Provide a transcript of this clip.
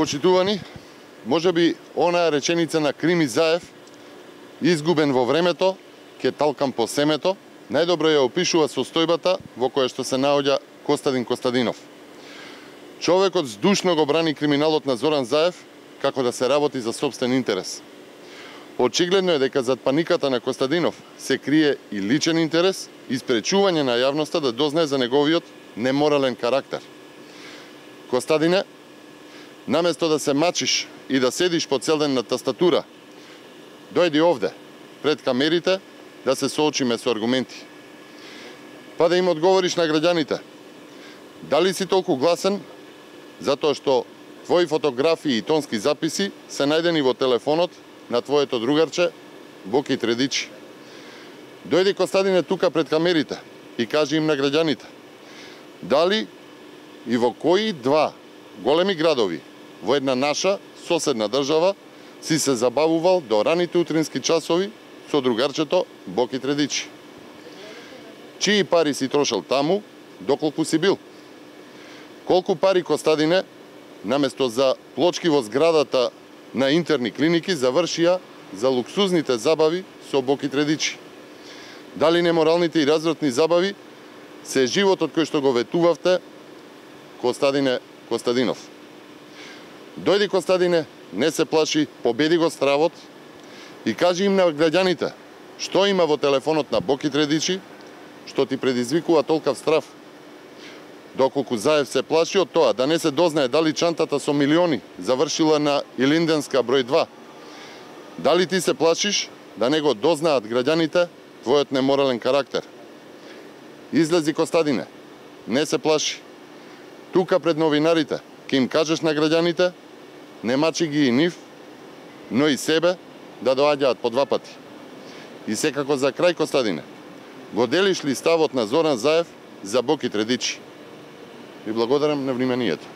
Почитувани, можеби онаа реченица на Крим Изаев, изгубен во времето, ке талкам по семето, најдобро ја опишува состојбата во која што се наоѓа Костадин Костадинов. Човекот здушно го брани криминалот на Зоран Заев како да се работи за сопствен интерес. Очигледно е дека зад паниката на Костадинов се крие и личен интерес и спречување на јавноста да дознае за неговиот неморален карактер. Костадине, наместо да се мачиш и да седиш по цел ден на тастатура, дојди овде, пред камерите, да се соочиме со аргументи. Па да им одговориш на граѓаните. Дали си толку гласен, затоа што твои фотографии и тонски записи се најдени во телефонот на твоето другарче Боки Тредичи. Дојди, Костадине, тука пред камерите и кажи им на граѓаните. Дали и во кои два големи градови во една наша соседна држава си се забавувал до раните утрински часови со другарчето Боки Тредичи? Чии пари си трошел таму, доколку си бил? Колку пари, Костадине, наместо за плочки во зградата на интерни клиники, завршија за луксузните забави со Боки Тредичи? Дали неморалните и развратни забави се животот кој што го ветувавте, Костадине Костадинов? Дојди, Костадине, не се плаши, победи го стравот и кажи им на граѓаните што има во телефонот на Боки Тредичи, што ти предизвикува толкав страв. Доколку Заев се плаши од тоа да не се дознае дали чантата со милиони завршила на Илинденска број 2, дали ти се плашиш да не го дознаат граѓаните твојот неморален карактер? Излези, Костадине, не се плаши. Тука пред новинарите ке им кажеш на граѓаните, не мачи ги и нив, но и себе да доаѓаат по два пати. И секако за крај, Костадине, го делиш ли ставот на Зоран Заев за Боки Тредичи? Ви благодарам на вниманието.